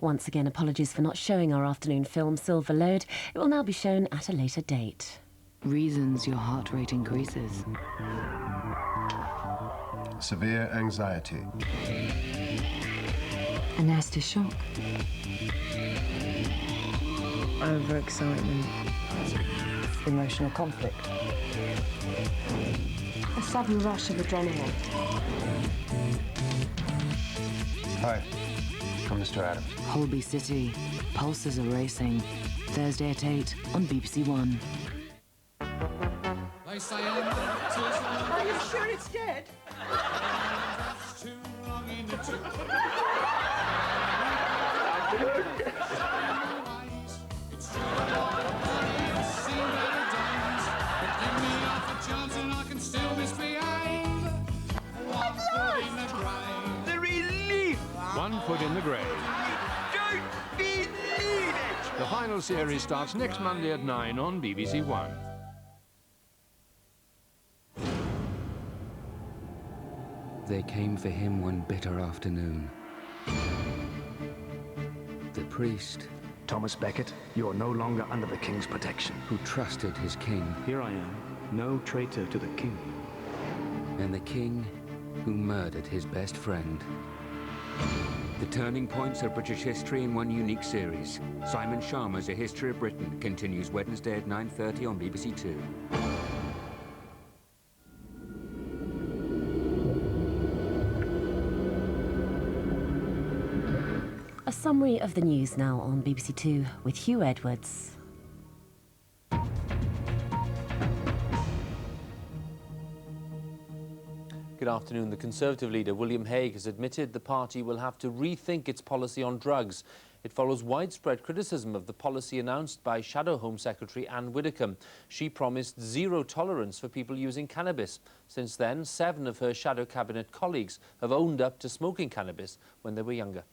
Once again, apologies for not showing our afternoon film Silver Load. It will now be shown at a later date. Reasons your heart rate increases. Severe anxiety. A nasty shock. Overexcitement. Emotional conflict. A sudden rush of adrenaline. Hi, I'm Mr. Adams. Holby City. Pulses are racing. Thursday at 8 on BBC One. They say I'm Are you sure it's dead? too long in the tooth. It's true, I've seen better days, but give me half a chance and I can still misbehave. One foot in the grave. The relief! 1 foot in the grave. I don't believe it! The final series starts next Monday at 9 on BBC One. They came for him one bitter afternoon. The priest, Thomas Becket, you are no longer under the king's protection. who trusted his king, Here I am, no traitor to the king. and the king who murdered his best friend. The turning points of British history in one unique series. Simon Sharma's A History of Britain continues Wednesday at 9:30 on BBC Two. A summary of the news now on BBC Two with Hugh Edwards. Good afternoon. The Conservative leader, William Hague, has admitted the party will have to rethink its policy on drugs. It follows widespread criticism of the policy announced by Shadow Home Secretary Anne Widdecombe. She promised zero tolerance for people using cannabis. Since then, 7 of her Shadow Cabinet colleagues have owned up to smoking cannabis when they were younger.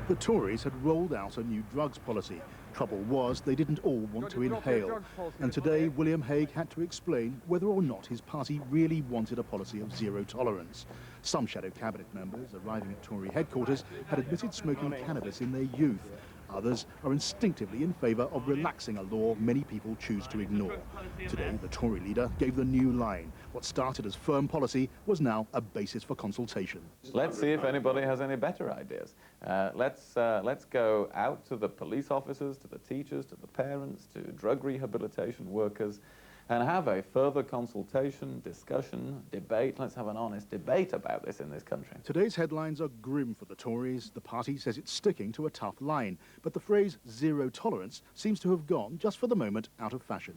The Tories had rolled out a new drugs policy. Trouble was, they didn't all want to inhale. And today, William Hague had to explain whether or not his party really wanted a policy of zero tolerance. Some Shadow Cabinet members arriving at Tory headquarters had admitted smoking cannabis in their youth. Others are instinctively in favour of relaxing a law many people choose to ignore. Today, the Tory leader gave the new line. What started as firm policy was now a basis for consultation. Let's see if anybody has any better ideas. Let's go out to the police officers, to the teachers, to the parents, to drug rehabilitation workers, and have a further consultation, discussion, debate. Let's have an honest debate about this in this country. Today's headlines are grim for the Tories. The party says it's sticking to a tough line, but the phrase zero tolerance seems to have gone, just for the moment, out of fashion.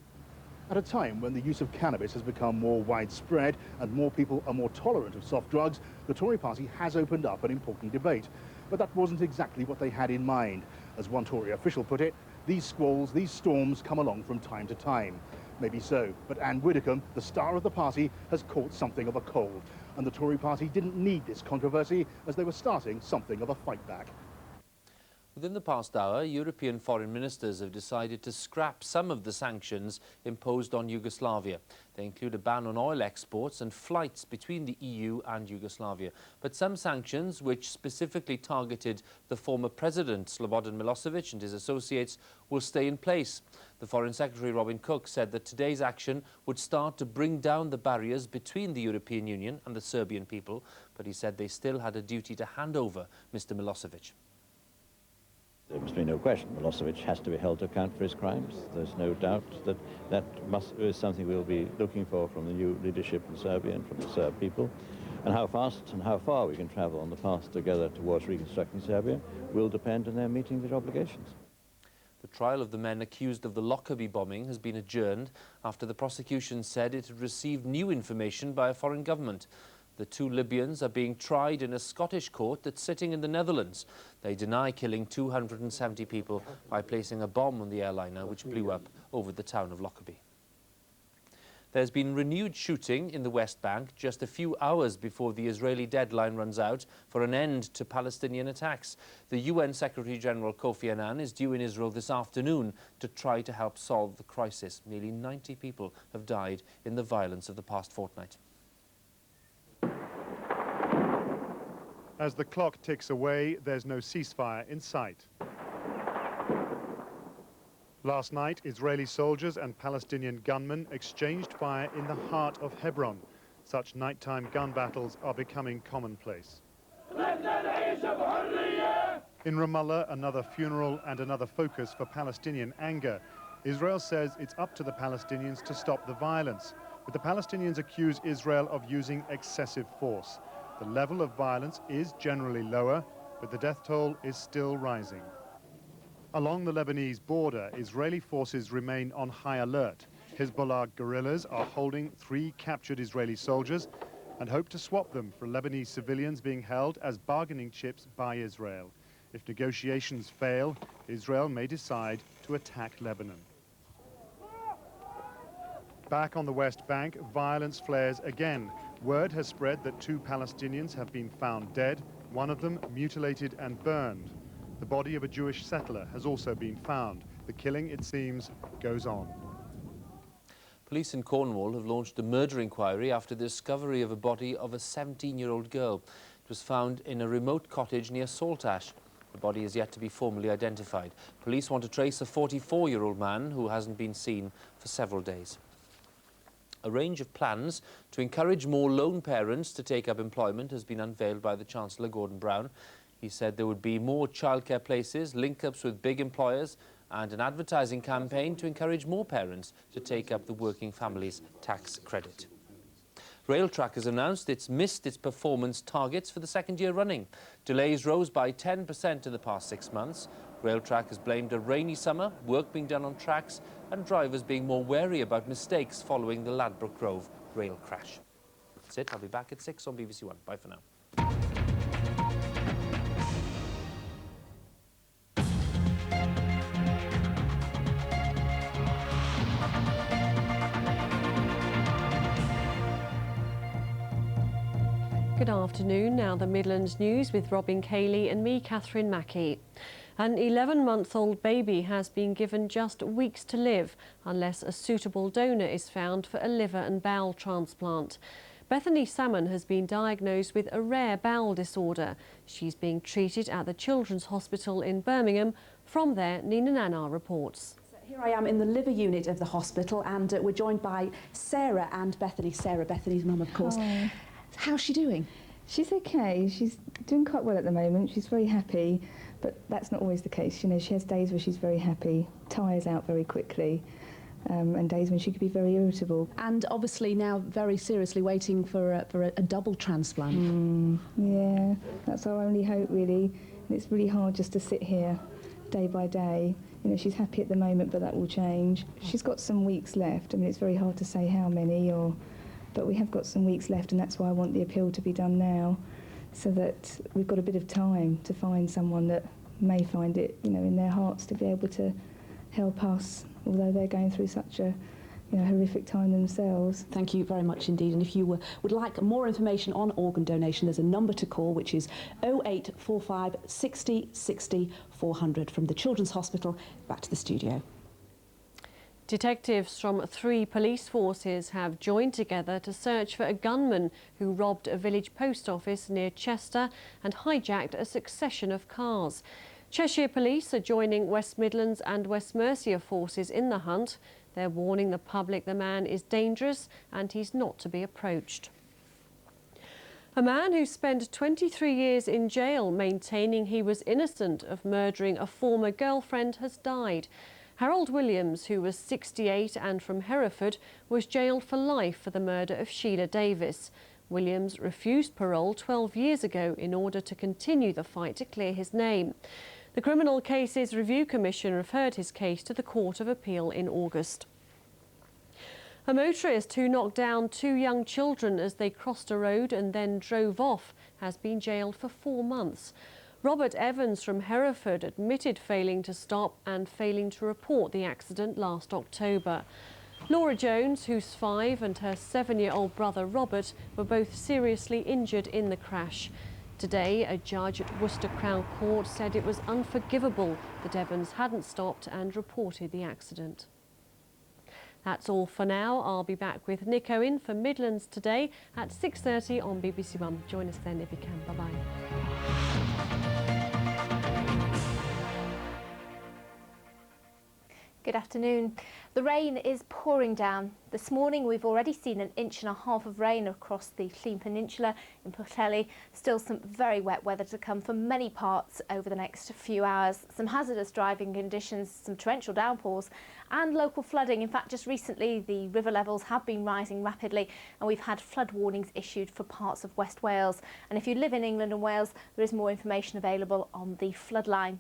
At a time when the use of cannabis has become more widespread and more people are more tolerant of soft drugs, the Tory party has opened up an important debate. But that wasn't exactly what they had in mind. As one Tory official put it, these squalls, these storms come along from time to time. Maybe so, but Anne Widdecombe, the star of the party, has caught something of a cold. And the Tory party didn't need this controversy, as they were starting something of a fight back. Within the past hour, European foreign ministers have decided to scrap some of the sanctions imposed on Yugoslavia. They include a ban on oil exports and flights between the EU and Yugoslavia. But some sanctions, which specifically targeted the former president, Slobodan Milosevic, and his associates, will stay in place. The Foreign Secretary, Robin Cook, said that today's action would start to bring down the barriers between the European Union and the Serbian people, but he said they still had a duty to hand over Mr. Milosevic. There must be no question. Milosevic has to be held to account for his crimes. There's no doubt that is something we'll be looking for from the new leadership in Serbia and from the Serb people. And how fast and how far we can travel on the path together towards reconstructing Serbia will depend on their meeting their obligations. The trial of the men accused of the Lockerbie bombing has been adjourned after the prosecution said it had received new information by a foreign government. The 2 Libyans are being tried in a Scottish court that's sitting in the Netherlands. They deny killing 270 people by placing a bomb on the airliner which blew up over the town of Lockerbie. There's been renewed shooting in the West Bank just a few hours before the Israeli deadline runs out for an end to Palestinian attacks. The UN Secretary-General Kofi Annan is due in Israel this afternoon to try to help solve the crisis. Nearly 90 people have died in the violence of the past fortnight. As the clock ticks away, there's no ceasefire in sight. Last night, Israeli soldiers and Palestinian gunmen exchanged fire in the heart of Hebron. Such nighttime gun battles are becoming commonplace. In Ramallah, another funeral and another focus for Palestinian anger. Israel says it's up to the Palestinians to stop the violence, but the Palestinians accuse Israel of using excessive force. The level of violence is generally lower, but the death toll is still rising. Along the Lebanese border, Israeli forces remain on high alert. Hezbollah guerrillas are holding 3 captured Israeli soldiers and hope to swap them for Lebanese civilians being held as bargaining chips by Israel. If negotiations fail, Israel may decide to attack Lebanon. Back on the West Bank, violence flares again. Word has spread that 2 Palestinians have been found dead, one of them mutilated and burned. The body of a Jewish settler has also been found. The killing, it seems, goes on. Police in Cornwall have launched a murder inquiry after the discovery of a body of a 17-year-old girl. It was found in a remote cottage near Saltash. The body is yet to be formally identified. Police want to trace a 44-year-old man who hasn't been seen for several days. A range of plans to encourage more lone parents to take up employment has been unveiled by the Chancellor, Gordon Brown. He said there would be more childcare places, link-ups with big employers, and an advertising campaign to encourage more parents to take up the working families tax credit. Railtrack has announced it's missed its performance targets for the 2nd year running. Delays rose by 10% in the past 6 months. Railtrack has blamed a rainy summer, work being done on tracks, and drivers being more wary about mistakes following the Ladbroke Grove rail crash. That's it. I'll be back at 6 on BBC One. Bye for now. Good afternoon. Now the Midlands news with Robin Cayley and me, Catherine Mackey. An 11-month-old baby has been given just weeks to live unless a suitable donor is found for a liver and bowel transplant. Bethany Salmon has been diagnosed with a rare bowel disorder. She's being treated at the Children's Hospital in Birmingham. From there, Nina Nanar reports. Here I am in the liver unit of the hospital, and we're joined by Sarah and Bethany. Sarah, Bethany's mum, of course. Hi. How's she doing? She's okay. She's doing quite well at the moment. She's very happy, but that's not always the case. You know, she has days where she's very happy, tires out very quickly, and days when she could be very irritable. And obviously now very seriously waiting for a double transplant. Yeah, that's our only hope, really. And it's really hard just to sit here day by day. You know, she's happy at the moment, but that will change. She's got some weeks left. I mean, it's very hard to say how many, but we have got some weeks left, and that's why I want the appeal to be done now, so that we've got a bit of time to find someone that may find it, you know, in their hearts to be able to help us, although they're going through such a, you know, horrific time themselves. Thank you very much indeed. And if you would like more information on organ donation, there's a number to call, which is 0845 60 60 400 from the Children's Hospital. Back to the studio. Detectives from 3 police forces have joined together to search for a gunman who robbed a village post office near Chester and hijacked a succession of cars. Cheshire Police are joining West Midlands and West Mercia forces in the hunt. They're warning the public the man is dangerous and he's not to be approached. A man who spent 23 years in jail maintaining he was innocent of murdering a former girlfriend has died. Harold Williams, who was 68 and from Hereford, was jailed for life for the murder of Sheila Davis. Williams refused parole 12 years ago in order to continue the fight to clear his name. The Criminal Cases Review Commission referred his case to the Court of Appeal in August. A motorist who knocked down 2 young children as they crossed a road and then drove off has been jailed for 4 months. Robert Evans from Hereford admitted failing to stop and failing to report the accident last October. Laura Jones, who's 5, and her 7-year-old brother Robert were both seriously injured in the crash. Today, a judge at Worcester Crown Court said it was unforgivable that Evans hadn't stopped and reported the accident. That's all for now. I'll be back with Nick Owen for Midlands today at 6:30 on BBC One. Join us then if you can. Bye-bye. Good afternoon. The rain is pouring down. This morning we've already seen 1.5 inches of rain across the Llŷn Peninsula in Pwllheli. Still some very wet weather to come for many parts over the next few hours. Some hazardous driving conditions, some torrential downpours and local flooding. In fact, just recently the river levels have been rising rapidly and we've had flood warnings issued for parts of West Wales. And if you live in England and Wales, there is more information available on the flood line.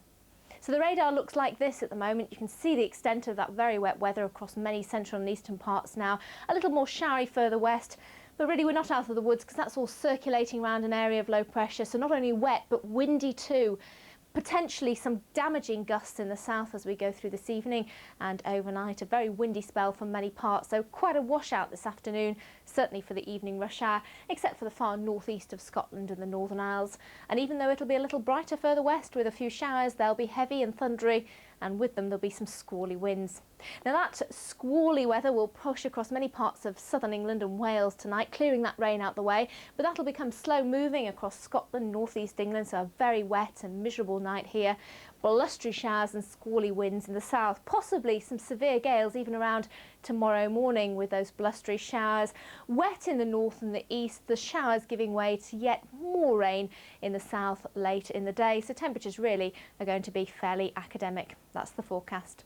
So the radar looks like this at the moment. You can see the extent of that very wet weather across many central and eastern parts now. A little more showery further west, but really we're not out of the woods because that's all circulating around an area of low pressure. So not only wet, but windy too. Potentially some damaging gusts in the south as we go through this evening and overnight. A very windy spell for many parts, so quite a washout this afternoon, certainly for the evening rush hour, except for the far northeast of Scotland and the Northern Isles. And even though it'll be a little brighter further west with a few showers, they'll be heavy and thundery, and with them there'll be some squally winds. Now that squally weather will push across many parts of southern England and Wales tonight, clearing that rain out the way, but that'll become slow moving across Scotland, northeast England, so a very wet and miserable night here. Blustery showers and squally winds in the south, possibly some severe gales even around tomorrow morning with those blustery showers. Wet in the north and the east, the showers giving way to yet more rain in the south late in the day, so temperatures really are going to be fairly academic. That's the forecast.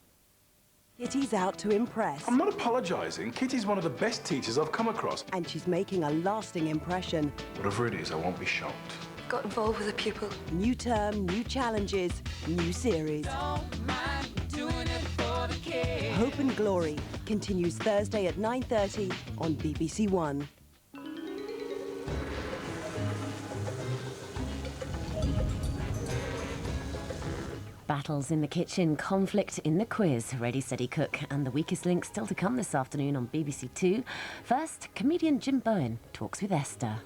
Kitty's out to impress. I'm not apologising. Kitty's one of the best teachers I've come across. And she's making a lasting impression. Whatever it is, I won't be shocked. Got involved with a pupil. New term, new challenges, new series. Don't mind doing it for the kids. Hope and Glory continues Thursday at 9:30 on BBC One. Battles in the kitchen, conflict in the quiz. Ready, Steady, Cook. And the weakest link still to come this afternoon on BBC Two. First, comedian Jim Bowen talks with Esther.